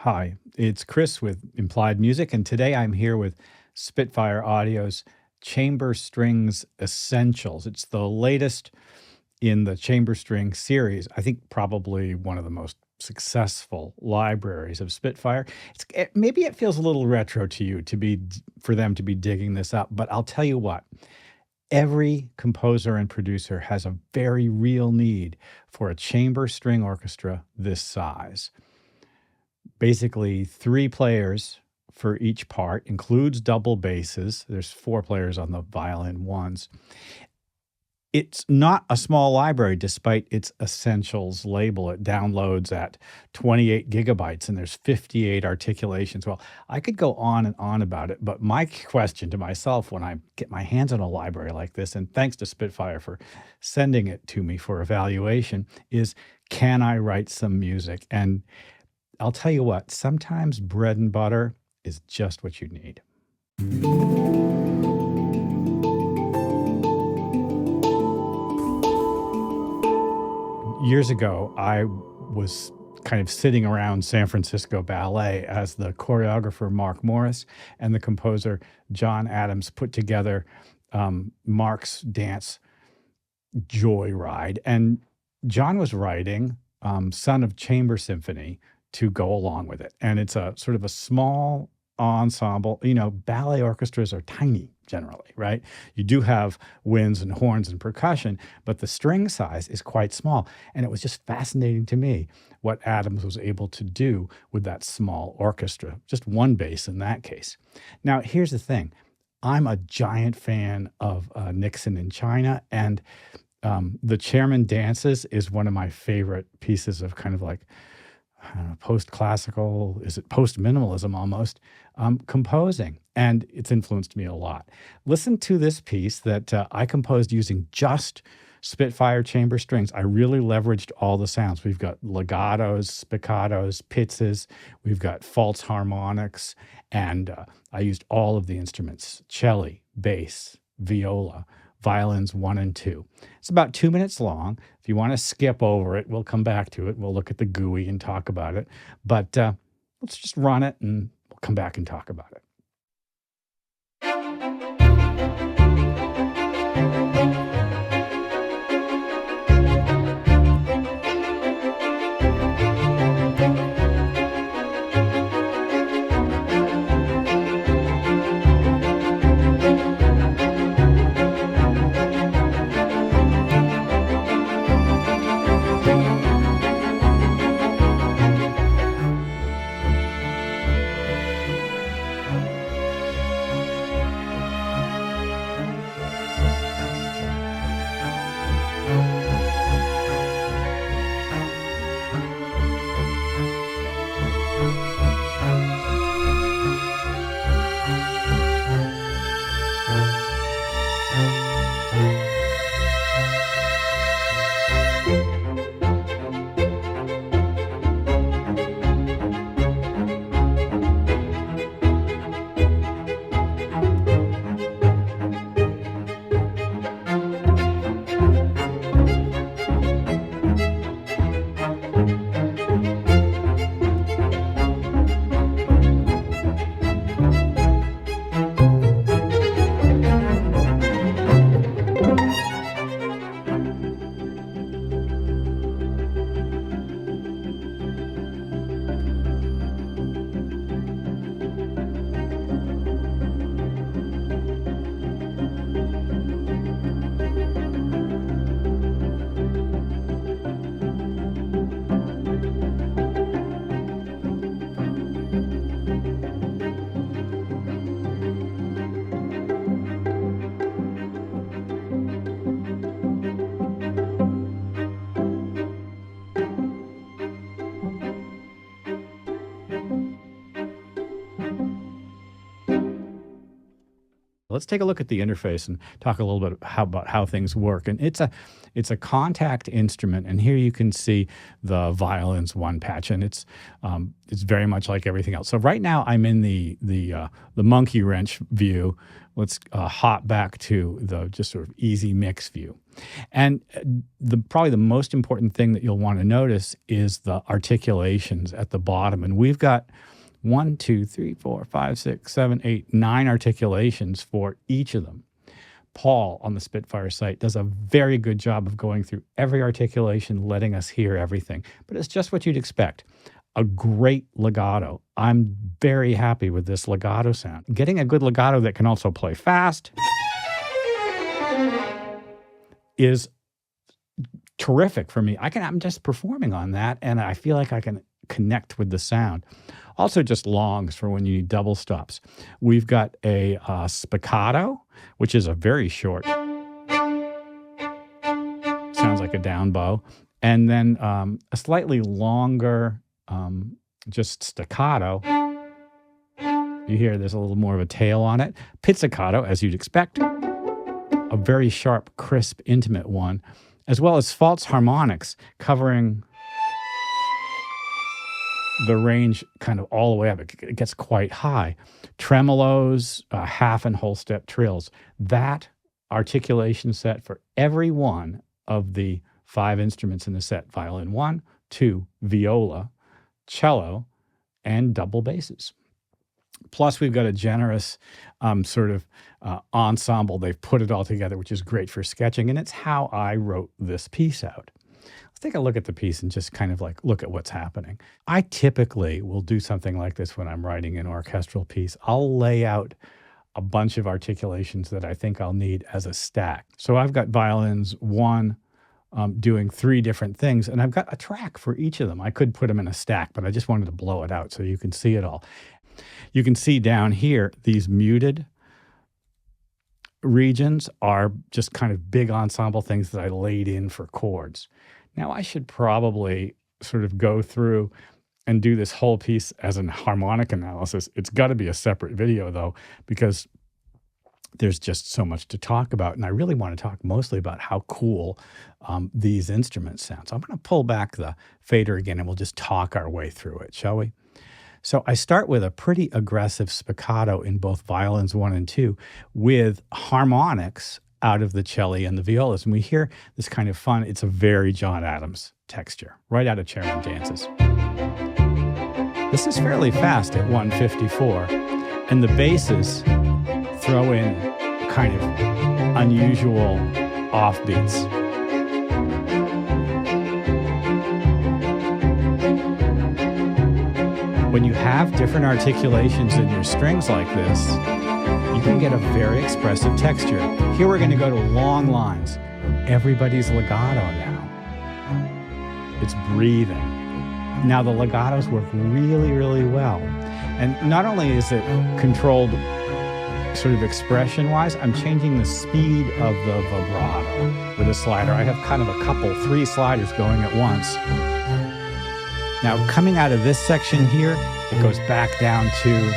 Hi, it's Chris with Implied Music, and today I'm here with Spitfire Audio's Chamber Strings Essentials. It's the latest in the chamber string series. I think probably one of the most successful libraries of Spitfire. Maybe it feels a little retro to you for them to be digging this up, but I'll tell you what. Every composer and producer has a very real need for a chamber string orchestra this size. Basically 3 players for each part, includes double basses. There's 4 players on the violin ones. It's not a small library despite its essentials label. It downloads at 28 gigabytes and there's 58 articulations. Well, I could go on and on about it, but my question to myself when I get my hands on a library like this, and thanks to Spitfire for sending it to me for evaluation, is can I write some music? And I'll tell you what, sometimes bread and butter is just what you need. Years ago, I was kind of sitting around San Francisco Ballet as the choreographer Mark Morris and the composer John Adams put together Mark's dance Joyride. And John was writing Son of Chamber Symphony to go along with it. And it's a sort of a small ensemble. You know, ballet orchestras are tiny generally, right? You do have winds and horns and percussion, but the string size is quite small. And it was just fascinating to me what Adams was able to do with that small orchestra, just one bass in that case. Now, here's the thing. I'm a giant fan of Nixon in China, and the Chairman Dances is one of my favorite pieces of kind of like, I don't know, post-classical, is it post-minimalism almost, composing. And it's influenced me a lot. Listen to this piece that I composed using just Spitfire chamber strings. I really leveraged all the sounds. We've got legatos, spiccatos, pizzas, we've got false harmonics, and I used all of the instruments, cello, bass, viola, violins 1 and 2. It's about 2 minutes long. If you want to skip over it, we'll come back to it. We'll look at the GUI and talk about it. But let's just run it and we'll come back and talk about it. Let's take a look at the interface and talk a little bit about how things work. And it's a contact instrument, and here you can see the Violins 1 patch, and it's very much like everything else. So right now I'm in the monkey wrench view. Let's hop back to the just sort of easy mix view. And probably the most important thing that you'll want to notice is the articulations at the bottom. And we've got 1, 2, 3, 4, 5, 6, 7, 8, 9 articulations for each of them. Paul on the Spitfire site does a very good job of going through every articulation, letting us hear everything. But it's just what you'd expect. A great legato. I'm very happy with this legato sound. Getting a good legato that can also play fast is terrific for me. I'm just performing on that, and I feel like I can connect with the sound. Also just longs for when you need double stops. We've got a spiccato, which is a very short, sounds like a down bow, and then a slightly longer, just staccato. You hear there's a little more of a tail on it. Pizzicato, as you'd expect. A very sharp, crisp, intimate one, as well as false harmonics covering the range kind of all the way up. It gets quite high. Tremolos, half and whole step trills. That articulation set for every one of the 5 instruments in the set: violin 1, 2, viola, cello, and double basses. Plus, we've got a generous ensemble. They've put it all together, which is great for sketching, and it's how I wrote this piece out. Let's take a look at the piece and just kind of like look at what's happening. I typically will do something like this when I'm writing an orchestral piece. I'll lay out a bunch of articulations that I think I'll need as a stack. So I've got violins 1 doing 3 different things, and I've got a track for each of them. I could put them in a stack, but I just wanted to blow it out so you can see it all. You can see down here, these muted regions are just kind of big ensemble things that I laid in for chords. Now, I should probably sort of go through and do this whole piece as an harmonic analysis. It's got to be a separate video, though, because there's just so much to talk about. And I really want to talk mostly about how cool these instruments sound. So I'm going to pull back the fader again, and we'll just talk our way through it, shall we? So I start with a pretty aggressive spiccato in both violins 1 and 2 with harmonics out of the cello and the violas. And we hear this kind of fun, it's a very John Adams texture, right out of Chairman Dances. This is fairly fast at 154, and the basses throw in kind of unusual offbeats. When you have different articulations in your strings like this, you can get a very expressive texture. Here we're going to go to long lines. Everybody's legato now. It's breathing. Now the legatos work really, really well. And not only is it controlled sort of expression-wise, I'm changing the speed of the vibrato with a slider. I have kind of a couple, 3 sliders going at once. Now, coming out of this section here, it goes back down to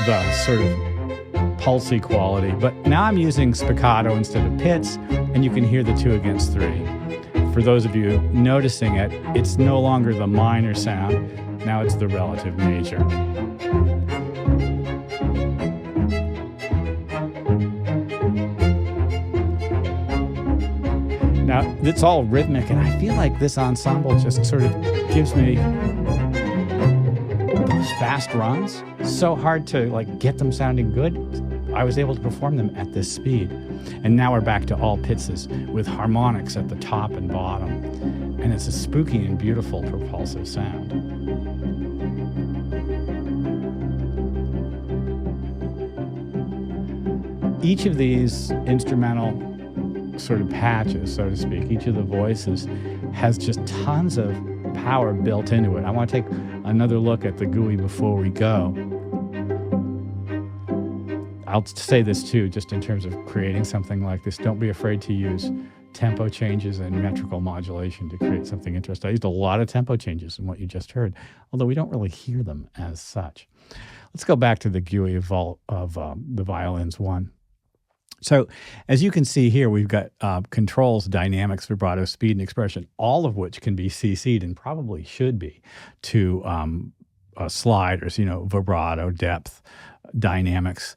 the sort of pulsy quality. But now I'm using spiccato instead of pits, and you can hear the 2 against 3. For those of you noticing it, it's no longer the minor sound. Now it's the relative major. Now, it's all rhythmic, and I feel like this ensemble just sort of gives me those fast runs. So hard to like get them sounding good. I was able to perform them at this speed. And now we're back to all pizzas with harmonics at the top and bottom. And it's a spooky and beautiful propulsive sound. Each of these instrumental sort of patches, so to speak, each of the voices has just tons of power built into it. I want to take another look at the GUI before we go. I'll say this too, just in terms of creating something like this, don't be afraid to use tempo changes and metrical modulation to create something interesting. I used a lot of tempo changes in what you just heard, although we don't really hear them as such. Let's go back to the GUI of the Violins 1. So as you can see here, we've got controls, dynamics, vibrato, speed, and expression, all of which can be CC'd and probably should be to sliders, vibrato, depth, dynamics.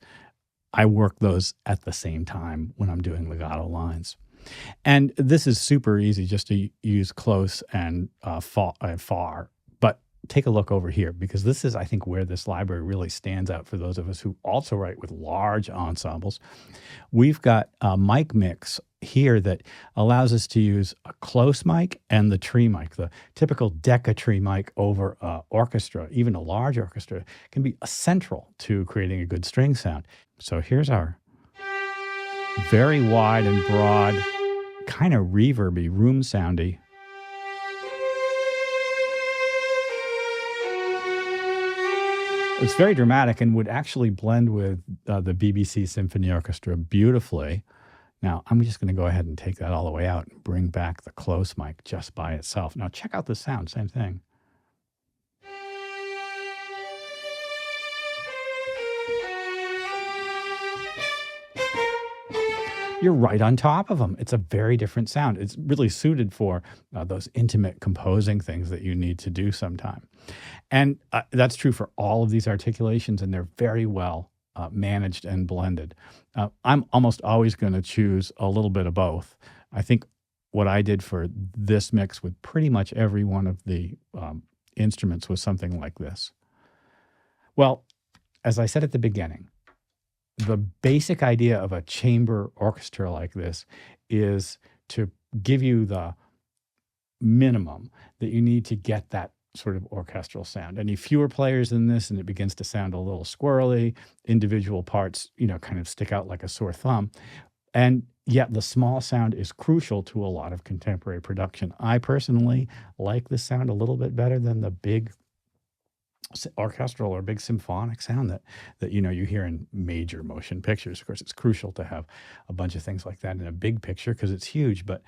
I work those at the same time when I'm doing legato lines. And this is super easy just to use close and far. But take a look over here, because this is, I think, where this library really stands out for those of us who also write with large ensembles. We've got a mic mix here that allows us to use a close mic and the tree mic. The typical Decca tree mic over orchestra, even a large orchestra, can be central to creating a good string sound. So here's our very wide and broad, kind of reverby, room soundy. It's very dramatic and would actually blend with the BBC Symphony Orchestra beautifully. Now, I'm just going to go ahead and take that all the way out and bring back the close mic just by itself. Now, check out the sound, same thing. You're right on top of them. It's a very different sound. It's really suited for those intimate composing things that you need to do sometime. And that's true for all of these articulations, and they're very well managed and blended. I'm almost always going to choose a little bit of both. I think what I did for this mix with pretty much every one of the instruments was something like this. Well, as I said at the beginning, the basic idea of a chamber orchestra like this is to give you the minimum that you need to get that sort of orchestral sound. Any fewer players than this, and it begins to sound a little squirrely. Individual parts, kind of stick out like a sore thumb. And yet the small sound is crucial to a lot of contemporary production. I personally like the sound a little bit better than the big orchestral or big symphonic sound that you hear in major motion pictures. Of course, it's crucial to have a bunch of things like that in a big picture because it's huge, but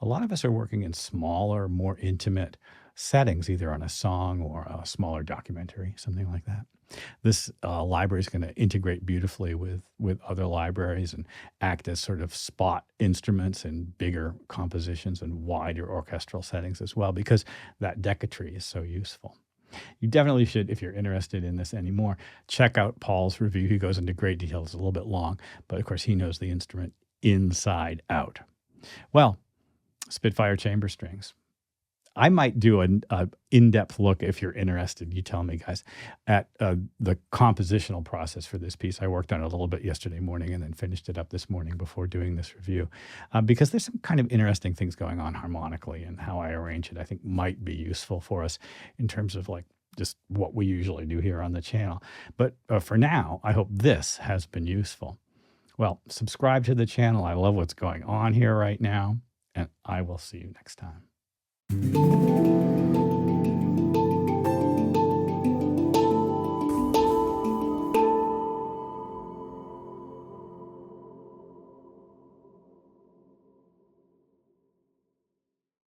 a lot of us are working in smaller, more intimate settings, either on a song or a smaller documentary, something like that. This library is going to integrate beautifully with other libraries and act as sort of spot instruments in bigger compositions and wider orchestral settings as well, because that Decca tree is so useful. You definitely should, if you're interested in this anymore, check out Paul's review. He goes into great detail. It's a little bit long, but of course he knows the instrument inside out. Well, Spitfire chamber strings. I might do an in-depth look, if you're interested, you tell me, guys, at the compositional process for this piece. I worked on it a little bit yesterday morning and then finished it up this morning before doing this review, because there's some kind of interesting things going on harmonically, and how I arrange it, I think, might be useful for us in terms of like just what we usually do here on the channel. But for now, I hope this has been useful. Well, subscribe to the channel. I love what's going on here right now, and I will see you next time.